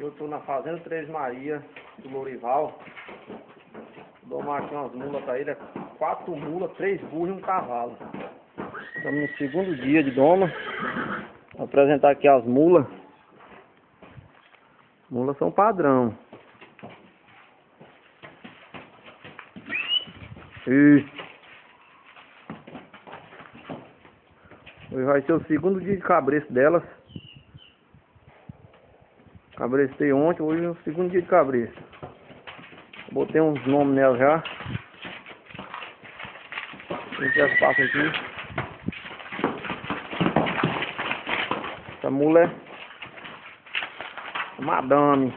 Eu tô na Fazenda Três Maria do Lourival. Dou aqui umas mulas pra ele, 4 mulas, 3 burros e um cavalo. Estamos no segundo dia de doma. Vou apresentar aqui as mulas. Mulas são padrão. Hoje vai ser o segundo dia de cabresto delas. Cabrestei ontem, hoje é o segundo dia de cabresto. Botei uns nomes nelas já. Esse é espaço aqui. Essa mula é madame.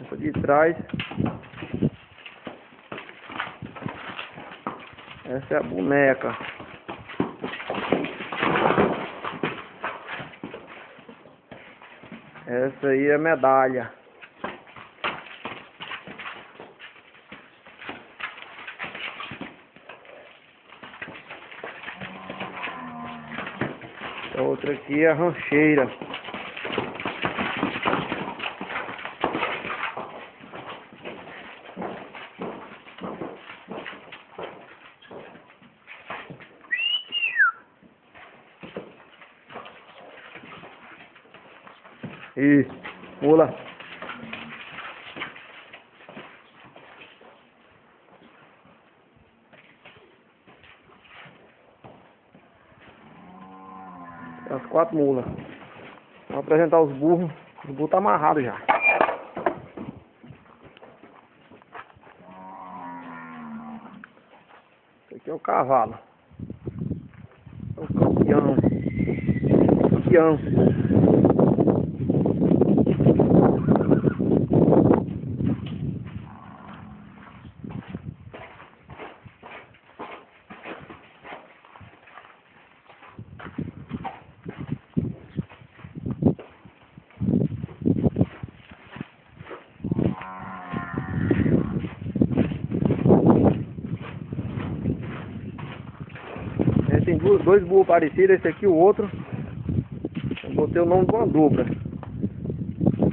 Essa de trás. Essa é a boneca. Essa aí é a medalha. A outra aqui é a rancheira. Isso, mula. As 4 mulas. Vou apresentar os burros. O burro tá amarrado já. Esse aqui é o cavalo. É o campeão. Campeão. Tem dois burros parecidos, esse aqui e o outro. Eu botei o nome de uma dupla.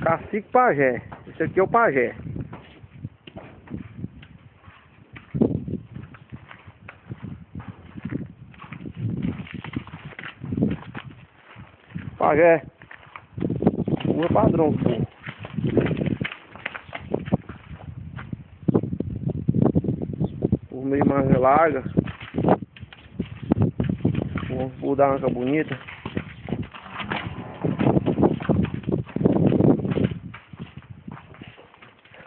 Cacique Pajé. Esse aqui é o Pajé. Pajé. Burro é padrão, burro. Burro meio mais larga. Vou dar uma anca bonita.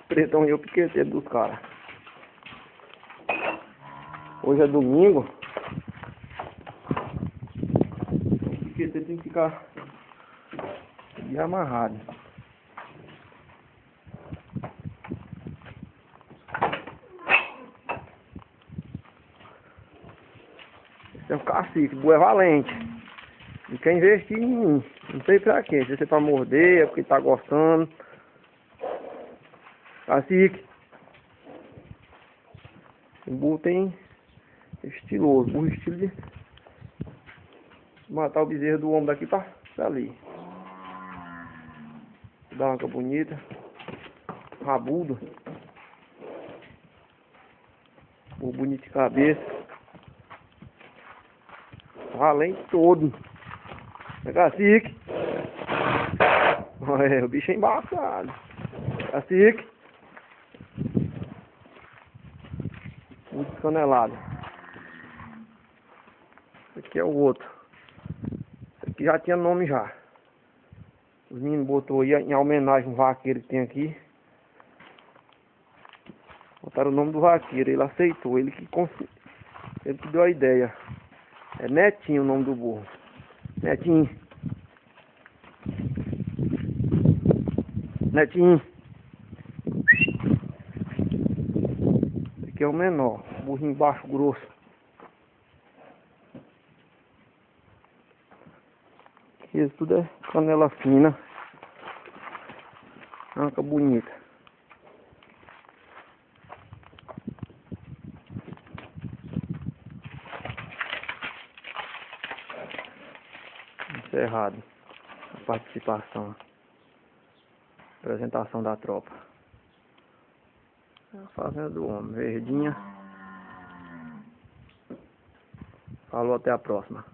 Pretão e eu piqueteiro dos caras. Hoje é domingo. O piqueteiro tem que ficar bem amarrado. Esse é um cacique, o boi é valente. E quer investir em mim. Não sei pra quê. Se é pra morder, é porque tá gostando. Cacique. O burro tem estiloso. Burro estilo de matar o bezerro do homem daqui pra ali. Dá uma anca bonita. Rabudo. Burro bonito de cabeça. Valente todo. É cacique. Olha, o bicho é embaçado. Cacique. Muito descanelado. Esse aqui é o outro. Esse aqui já tinha nome já. Os meninos botou aí em homenagem ao vaqueiro que tem aqui. Botaram o nome do vaqueiro. Ele aceitou. Ele que deu a ideia. É Netinho o nome do burro. Netinho. Netinho. Esse aqui é o menor. Burrinho baixo grosso. Isso tudo é canela fina. Anca bonita. Encerrado. a participação, apresentação da tropa. A fazenda do homem, verdinha. Falou, até a próxima.